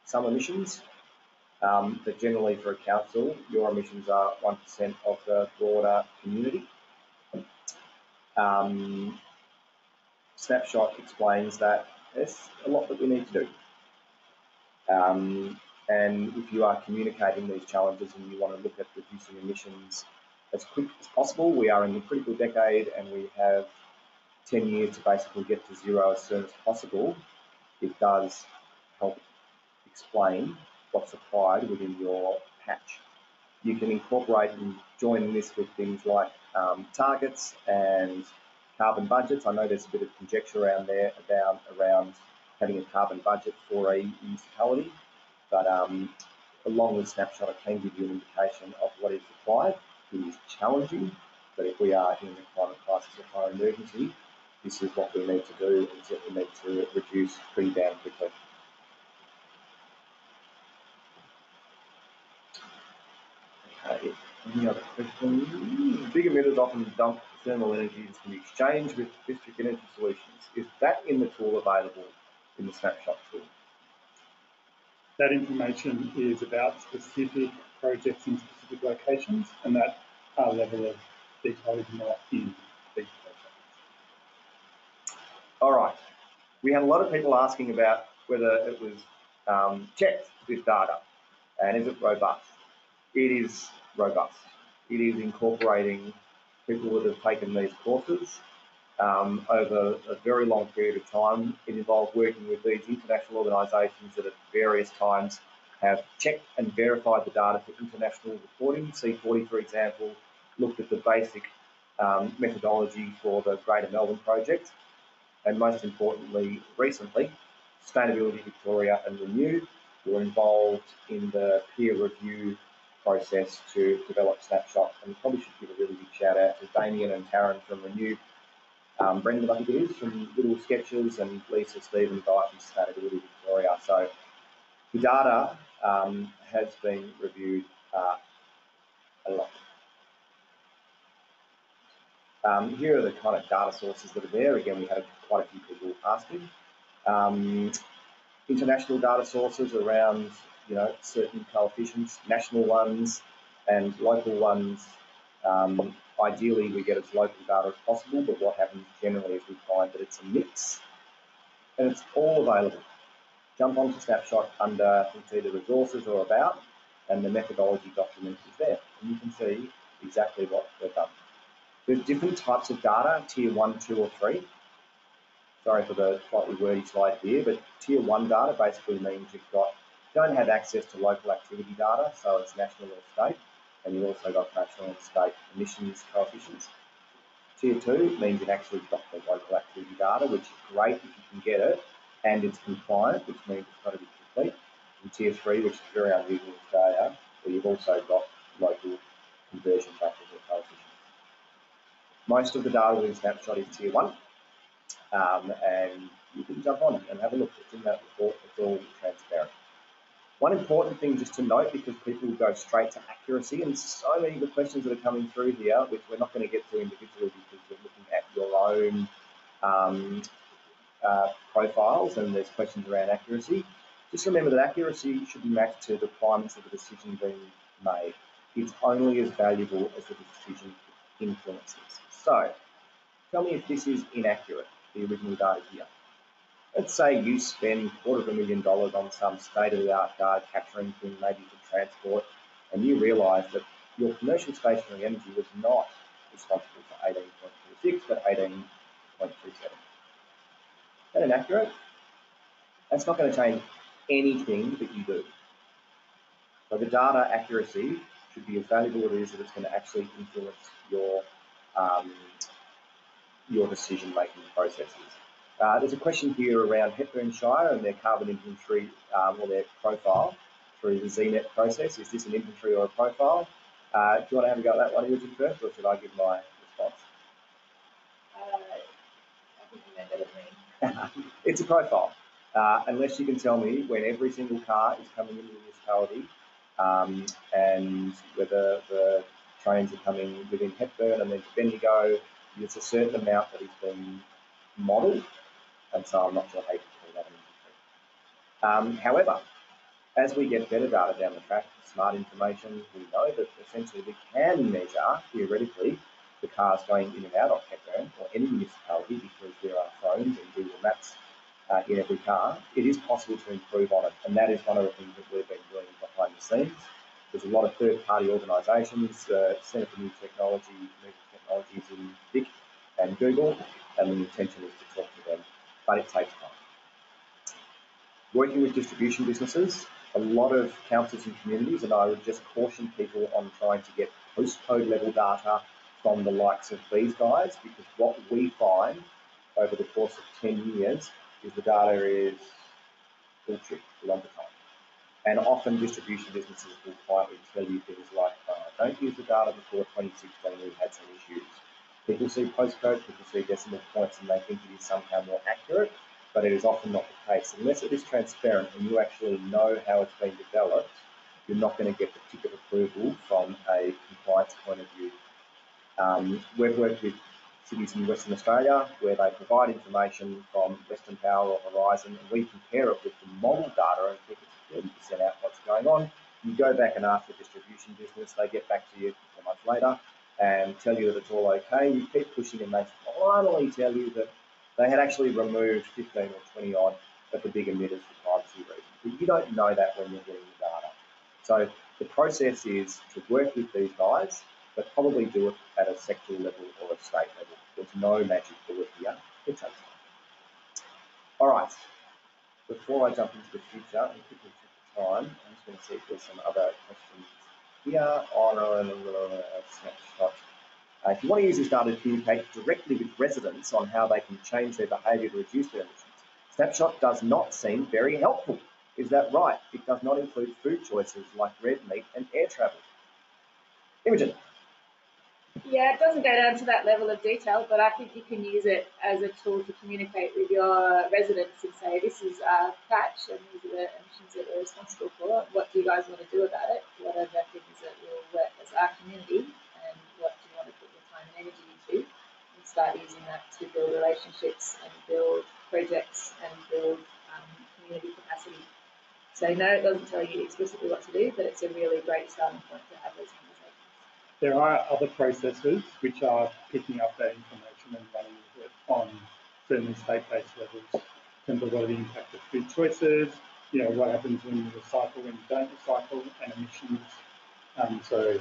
some emissions, but generally for a council, your emissions are 1% of the broader community. Snapshot explains that there's a lot that we need to do. And if you are communicating these challenges and you want to look at reducing emissions as quick as possible, we are in the critical decade and we have 10 years to basically get to zero as soon as possible. It does help explain what's required within your patch. You can incorporate and join this with things like targets and carbon budgets. I know there's a bit of conjecture around there around having a carbon budget for a municipality, but along with Snapshot, I can give you an indication of what is required. It is challenging, but if we are in a climate crisis or high emergency, this is what we need to do, is that we need to reduce pretty damn quickly. Okay, any other questions? Big emitters often dump thermal energy into the exchange with district energy solutions. Is that in the tool available in the Snapshot tool? That information is about specific projects in specific locations, and that level of detail is not in these projects. All right. We had a lot of people asking about whether it was checked, this data, and is it robust? It is robust. It is incorporating people that have taken these courses over a very long period of time. It involved working with these international organisations that at various times have checked and verified the data for international reporting. C40, for example, looked at the basic methodology for the Greater Melbourne project. And most importantly, recently, Sustainability Victoria and Renew were involved in the peer review process to develop Snapshot. And probably should give a really big shout out to Damien and Taryn from Renew, Brendan, I think it is, from Little Sketches, and Lisa, Stephen, Guy from Sustainability Victoria. So the data has been reviewed a lot. Here are the kind of data sources that are there. Again, we had quite a few people asking. international data sources around, certain coefficients, national ones and local ones. Ideally, we get as local data as possible, but what happens generally is we find that it's a mix and it's all available. Jump onto Snapshot under it's either resources or about, and the methodology document is there. And you can see exactly what we've done. There's different types of data, tier 1, 2 or 3. Sorry for the slightly wordy slide here, but tier 1 data basically means don't have access to local activity data, so it's national or state, and you've also got national and state emissions coefficients. Tier 2 means you've actually got the local activity data, which is great if you can get it, and it's compliant, which means it's got to be complete. And tier 3, which is very unusual in Australia, where you've also got local conversion factors or coefficients. Most of the data within Snapshot is tier 1, and you can jump on and have a look. It's in that report. It's all transparent. One important thing just to note, because people go straight to accuracy, and so many of the questions that are coming through here, which we're not going to get to individually because we're looking at your own profiles, and there's questions around accuracy. Just remember that accuracy should be matched to the requirements of the decision being made. It's only as valuable as the decision influences. So, tell me if this is inaccurate, the original data here. Let's say you spend $250,000 on some state-of-the-art data capturing thing, maybe for transport, and you realise that your commercial stationary energy was not responsible for 18.26, but 18.37. Is that inaccurate? That's not going to change anything that you do. So the data accuracy should be as valuable as it is that it's going to actually influence your decision-making processes. There's a question here around Hepburnshire and their carbon inventory or their profile through the ZNet process. Is this an inventory or a profile? Do you want to have a go at that one, Imogen, first, or should I give my response? I think you know better than me. It's a profile. Unless you can tell me when every single car is coming into the municipality and whether the trains are coming within Hepburn and then to Bendigo, there's a certain amount that is being modelled, and so I'm not sure how you can call that an inventory. However, as we get better data down the track, smart information, we know that essentially we can measure, theoretically, the cars going in and out of Hepburn or any municipality because there are phones and Google Maps in every car. It is possible to improve on it, and that is one of the things that we've been doing behind the scenes. There's a lot of third-party organisations, Centre for New Technology, Emerging Technologies in Vic and Google, and the intention is to talk to them, but it takes time. Working with distribution businesses, a lot of councils and communities, and I would just caution people on trying to get postcode level data from the likes of these guys, because what we find over the course of 10 years is the data is bullshit a lot of the time. And often distribution businesses will quietly tell you things like, don't use the data before 2016, we had some issues. People see postcode, people see decimal points, and they think it is somehow more accurate, but it is often not the case. Unless it is transparent and you actually know how it's been developed, you're not going to get the ticket approval from a compliance point of view. We've worked with cities in Western Australia where they provide information from Western Power or Horizon, and we compare it with the model data and think it's 30% out what's going on. You go back and ask the distribution business, they get back to you a month later and tell you that it's all okay. You keep pushing and they finally tell you that they had actually removed 15 or 20 odd of the big emitters for privacy reasons. But you don't know that when you're getting the data. So the process is to work with these guys, but probably do it at a sectoral level or a state level. There's no magic bullet here. It takes time. All right. Before I jump into the future and quickly check the time, I'm just going to see if there's some other questions here on a snapshot. If you want to use this data to communicate directly with residents on how they can change their behaviour to reduce their emissions, Snapshot does not seem very helpful. Is that right? It does not include food choices like red meat and air travel. Imogen. Yeah, it doesn't go down to that level of detail, but I think you can use it as a tool to communicate with your residents and say, this is our patch and these are the emissions that we're responsible for. What do you guys want to do about it? What are the things that will work as our community, and what do you want to put your time and energy into? And start using that to build relationships and build projects and build community capacity. So no, it doesn't tell you explicitly what to do, but it's a really great starting point to have those conversations. There are other processes which are picking up that information and running with it on certainly state-based levels in terms of what are the impact of food choices, you know, what happens when you recycle, when you don't recycle, and emissions. So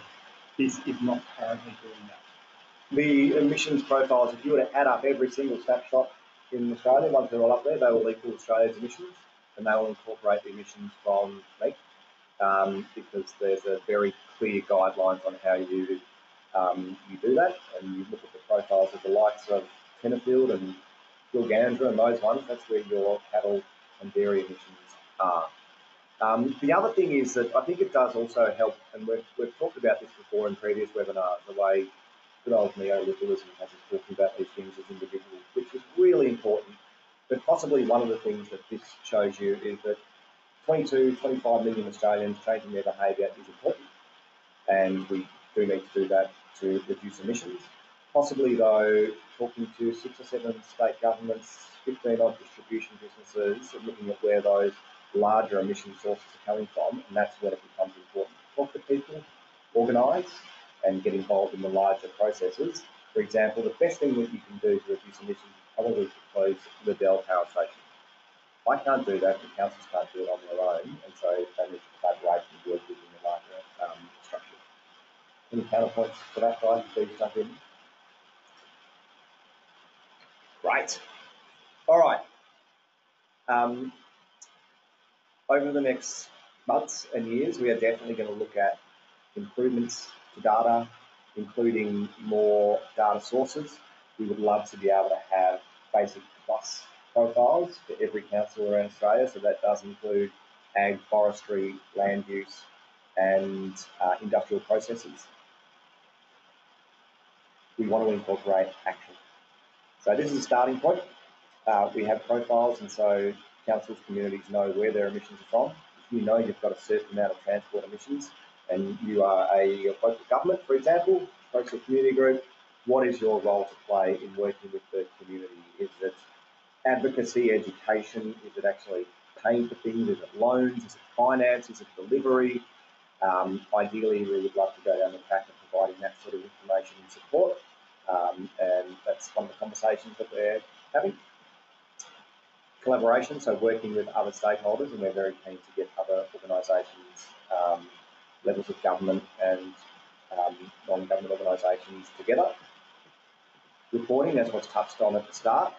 this is not currently doing that. The emissions profiles, if you were to add up every single snapshot in Australia, once they're all up there, they will equal Australia's emissions, and they will incorporate the emissions from meat, because there's a very clear guidelines on how you do that, and you look at the profiles of the likes of Tenterfield and Gilgandra and those ones, that's where your cattle and dairy emissions are. The other thing is that I think it does also help, and we've talked about this before in previous webinars, the way good old neoliberalism has us talking about these things as individuals, which is really important. But possibly one of the things that this shows you is that 22, 25 million Australians changing their behaviour is important, and we do need to do that to reduce emissions. Possibly though, talking to 6 or 7 state governments, 15 odd distribution businesses, and looking at where those larger emission sources are coming from, and that's when it becomes important to talk to people, organise, and get involved in the larger processes. For example, the best thing that you can do to reduce emissions is probably to close Liddell Power Station. I can't do that, the councils can't do it on their own, and so they need to collaborate and work within the larger structure. Any counterpoints for that, guys? Please jump in. Great. All right. Over the next months and years, we are definitely going to look at improvements to data, including more data sources. We would love to be able to have basic plus profiles for every council around Australia, so that does include ag, forestry, land use, and industrial processes. We want to incorporate action. So this is a starting point. We have profiles, and so councils, communities know where their emissions are from. If you know you've got a certain amount of transport emissions, and you are a local government, for example, local community group, what is your role to play in working with the community? Is it advocacy, education? Is it actually paying for things? Is it loans? Is it finance? Is it delivery? Ideally, we would love to go down the track of providing that sort of information and support, and that's one of the conversations that we're having. Collaboration, so working with other stakeholders, and we're very keen to get other organisations, levels of government and non-government organisations together. Reporting, as was touched on at the start,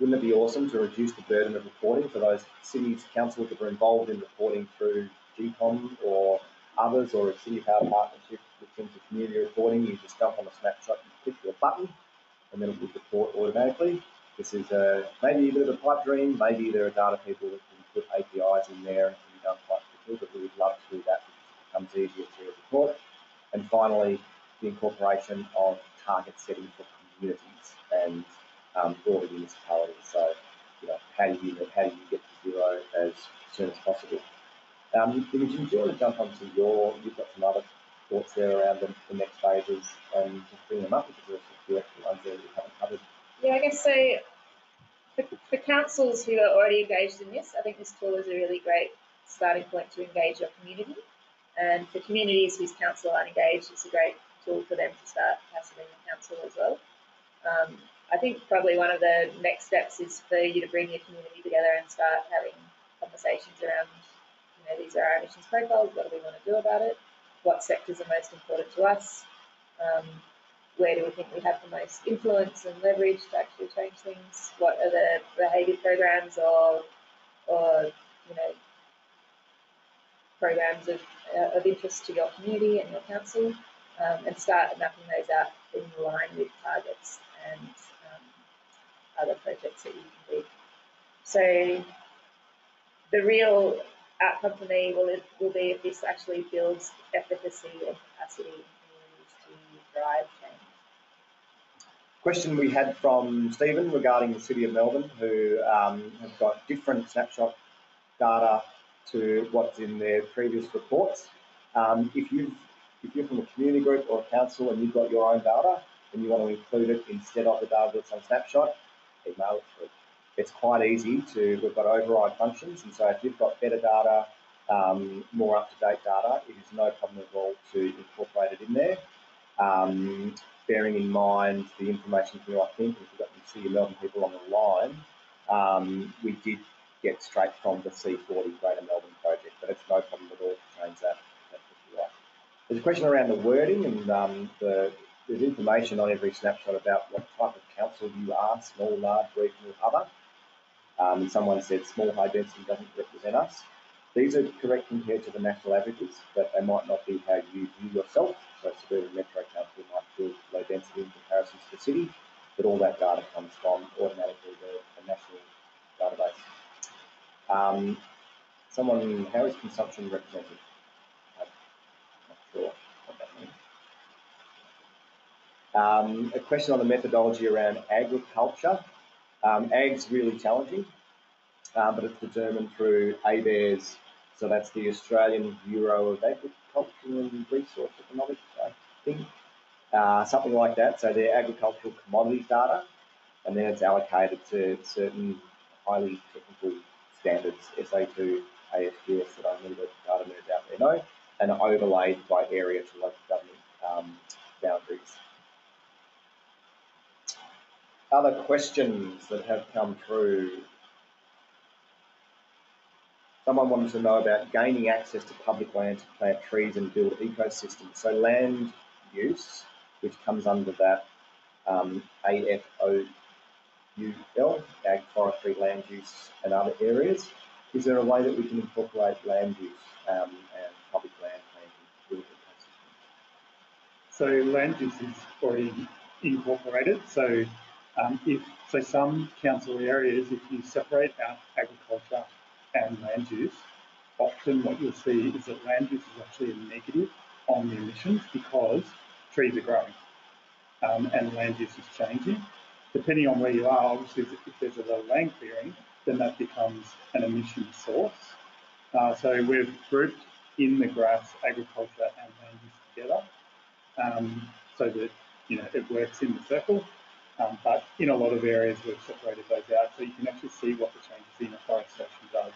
wouldn't it be awesome to reduce the burden of reporting for those cities, councils that are involved in reporting through GCOM or others, or a city power partnership with terms of community reporting? You just jump on a snapshot, you click your button, and then it will report automatically. This is maybe a bit of a pipe dream. Maybe there are data people that can put APIs in there and it can be done quite quickly, but we would love to do that because it becomes easier to report. And finally, the incorporation of target setting for communities and broader municipalities. So, you know, how do you get to zero as soon as possible? Imogen, do you want to jump onto you've got some other thoughts there around the next phases and just bring them up, because there's a few extra ones there that we haven't covered. Yeah, I guess so. For councils who are already engaged in this, I think this tool is a really great starting point to engage your community. And for communities whose council aren't engaged, it's a great tool for them to start passing in the council as well. I think probably one of the next steps is for you to bring your community together and start having conversations around, you know, these are our emissions profiles, what do we want to do about it? What sectors are most important to us? Where do we think we have the most influence and leverage to actually change things? What are the behaviour programs or you know, programs of interest to your community and your council, and start mapping those out in line with targets and other projects that you can do. So the real outcome for me will be if this actually builds efficacy and capacity in communities to drive change. Question we had from Stephen regarding the City of Melbourne, who have got different snapshot data to what's in their previous reports. If you're from a community group or a council and you've got your own data and you want to include it instead of the data that's on Snapshot, email it through. It's quite easy we've got override functions, and so if you've got better data more up-to-date data, it is no problem at all to incorporate it in there. Bearing in mind the information here, I think, if you've got the City of Melbourne people on the line, we did get straight from the C40 Greater Melbourne project, but it's no problem at all to change that. There's a question around the wording, and there's information on every snapshot about what type of council you are, small, large, regional, other. Someone said small high density doesn't represent us. These are correct compared to the national averages, but they might not be how you view yourself. So suburban metro council might feel low density in comparison to the city, but all that data comes from automatically the national database. How is consumption represented? I'm not sure what that means. A question on the methodology around agriculture. Ag's really challenging, but it's determined through ABARES, so that's the Australian Bureau of Agriculture and Resource Economics, I think, something like that. So they're agricultural commodities data, and then it's allocated to certain highly technical standards, SA2, ASGS, that only the data nerds out there know, and overlaid by area to local government boundaries. Other questions that have come through. Someone wanted to know about gaining access to public land to plant trees and build ecosystems. So land use, which comes under that AFOUL, ag, forestry, land use and other areas. Is there a way that we can incorporate land use and public land planting to build ecosystems? So land use is already incorporated. So some council areas, if you separate out agriculture and land use, often what you'll see is that land use is actually a negative on the emissions because trees are growing and land use is changing. Depending on where you are, obviously if there's a low land clearing, then that becomes an emission source. So we've grouped in the graphs agriculture and land use together so that it works in the circle. But in a lot of areas, we've separated those out so you can actually see what the changes in afforestation does.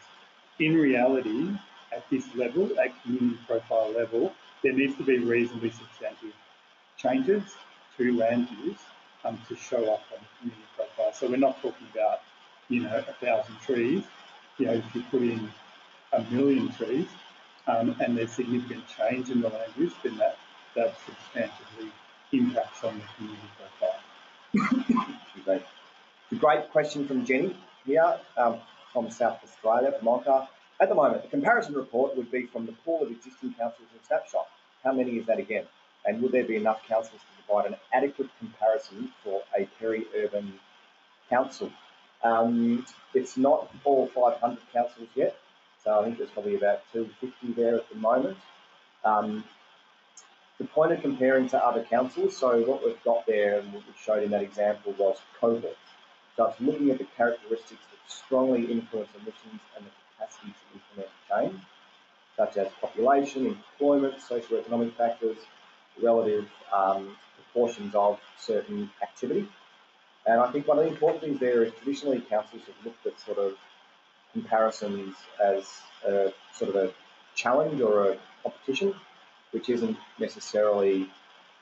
In reality, at this level, at community profile level, there needs to be reasonably substantive changes to land use to show up on the community profile. So we're not talking about, 1,000 trees. If you put in 1 million trees and there's significant change in the land use, then that substantially impacts on the community profile. It's a great question from Jenny here from South Australia, from Onka. At the moment, the comparison report would be from the pool of existing councils in Snapshot. How many is that again? And would there be enough councils to provide an adequate comparison for a peri-urban council? It's not all 500 councils yet, so I think there's probably about 250 there at the moment. The point of comparing to other councils, so what we've got there and what we showed in that example was cohorts. So it's looking at the characteristics that strongly influence emissions and the capacity to implement change, such as population, employment, socioeconomic factors, relative proportions of certain activity. And I think one of the important things there is traditionally councils have looked at sort of comparisons as a sort of a challenge or a competition, which isn't necessarily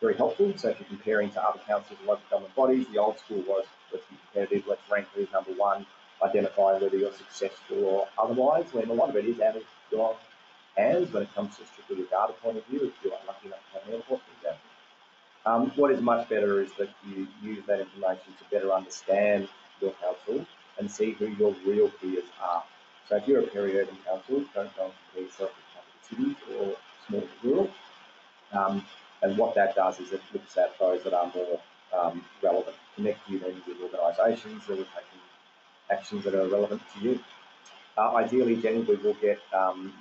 very helpful. So if you're comparing to other councils and local government bodies, the old school was, let's be competitive, let's rank who's number one, identify whether you're successful or otherwise, when a lot of it is out of your hands when it comes to strictly a data point of view, if you're lucky enough to have an airport, for example. What is much better is that you use that information to better understand your council and see who your real peers are. So if you're a peri-urban council, don't go and compare yourself with capital cities or small rural. And what that does is it looks at those that are more relevant, connect you then with organisations that are taking actions that are relevant to you. Ideally, Jenny, we will get,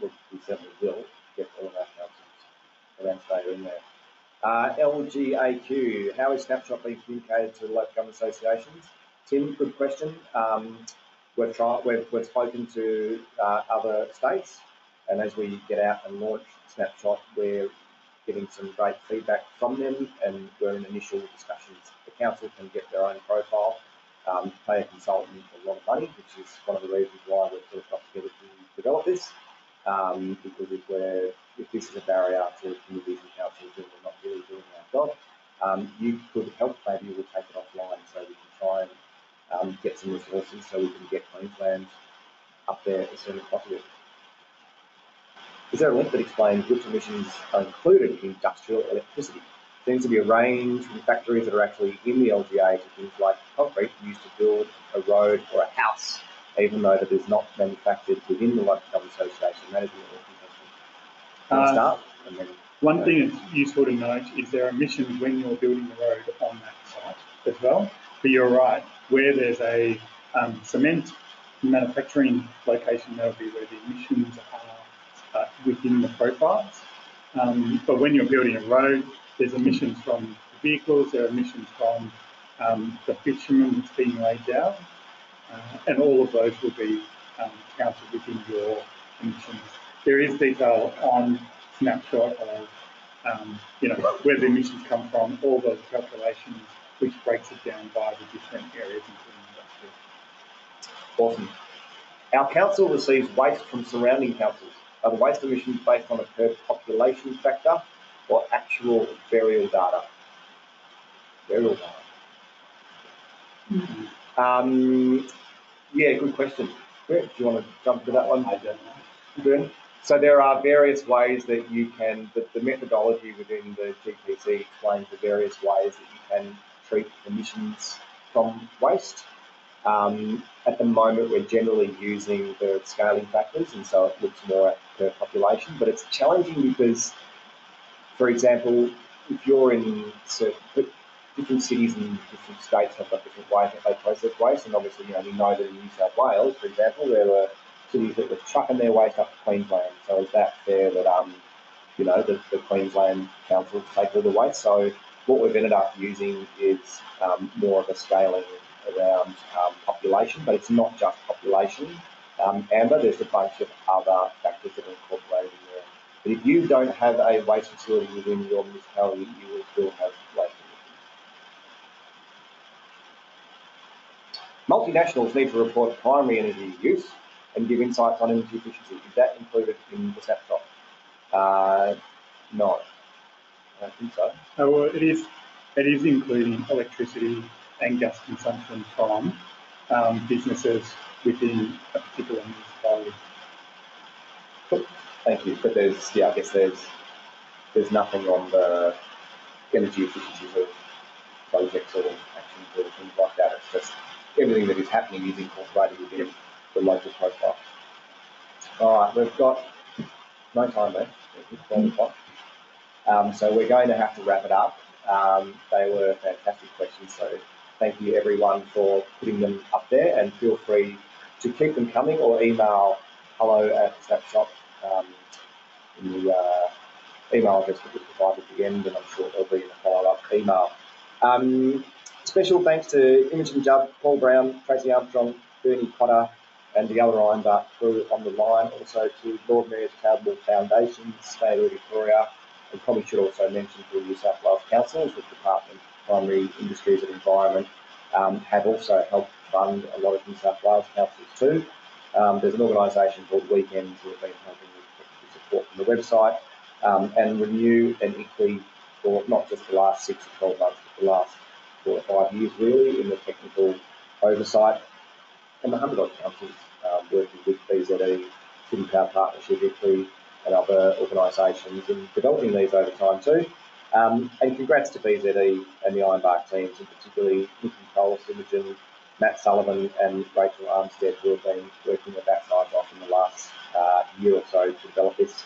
we certainly will get all of our councils around Australia in there. LGAQ, how is Snapshot being communicated to local government associations? Tim, good question. We've spoken to other states, and as we get out and launch Snapshot, we're getting some great feedback from them, and we're in initial discussions. The council can get their own profile, pay a consultant a lot of money, which is one of the reasons why we've sort of got together to develop this. because if this is a barrier to communities and councils, then we're not really doing our job. You could help, maybe we'll take it offline so we can try and get some resources so we can get Queensland up there as soon as possible. Is there a link that explains which emissions are included in industrial electricity? There seems to be a range from factories that are actually in the LGA to things like concrete used to build a road or a house, even though that is not manufactured within the local government association management or start. And then, one thing that's useful to note is there are emissions when you're building the road on that site as well. But you're right, where there's a cement manufacturing location, that'll be where the emissions are within the profiles. But when you're building a road, there's emissions from the vehicles, there are emissions from the bitumen that's being laid down, and all of those will be counted within your emissions. There is detail on Snapshot of where the emissions come from, all those calculations, which breaks it down by the different areas, including industrial. Awesome. Our council receives waste from surrounding councils. Are the waste emissions based on a per population factor or actual burial data? Burial data. Yeah, good question. Do you want to jump to that one? I don't know. So there are various ways that you can, the methodology within the GPC explains the various ways that you can treat emissions from waste. At the moment, we're generally using the scaling factors, and so it looks more at per population, but it's challenging because, for example, if you're in different cities and different states have got different ways that they process waste, and obviously, we know that in New South Wales, for example, there were cities that were trucking their waste up to Queensland. So is that fair that, the Queensland council take all the waste? So what we've ended up using is more of a scaling around population, but it's not just population. Amber, there's a bunch of other factors that are incorporated in there. But if you don't have a waste facility within your municipality, you will still have waste emissions. Multinationals need to report primary energy use and give insights on energy efficiency. Is that included in the snapshot? No, I don't think so. Well, it is including electricity and gas consumption from businesses within a particular municipality. Cool. Thank you. But I guess there's nothing on the energy efficiency of projects or actions or things like that. It's just everything that is happening is incorporated within the local profile. All right, we've got no time left. It's 12 o'clock. So we're going to have to wrap it up. They were fantastic questions, so thank you everyone for putting them up there, and feel free to keep them coming or email hello@snapshot in the email address that was provided at the end, and I'm sure there'll be a follow-up email. Special thanks to Imogen Jubb, Paul Brown, Tracy Armstrong, Bernie Potter, and the other Ironbark crew on the line. Also to Lord Mayor's Charitable Foundation, State of Victoria, and probably should also mention to the New South Wales Council, the Department of Primary Industries and Environment, have also helped fund a lot of New South Wales councils too. There's an organisation called Weekends who have been helping with technical support from the website, and Renew and ICLEI for not just the last 6 to 12 months, but the last 4 or 5 years really in the technical oversight, and the 100 odd councils working with BZE, City Power Partnership, ICLEI, and other organisations in developing these over time too. And congrats to BZE and the Ironbark teams, and particularly Nikki Cole, Imogen, Matt Sullivan and Rachel Armstead, who have been working their backsides off in the last year or so to develop this.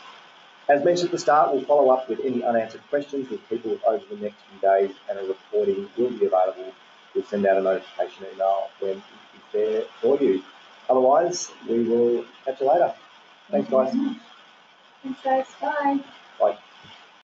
As mentioned at the start, we'll follow up with any unanswered questions with people over the next few days, and a recording will be available. We'll send out a notification email when it's there for you. Otherwise, we will catch you later. Thanks, guys. Thanks, guys. Bye.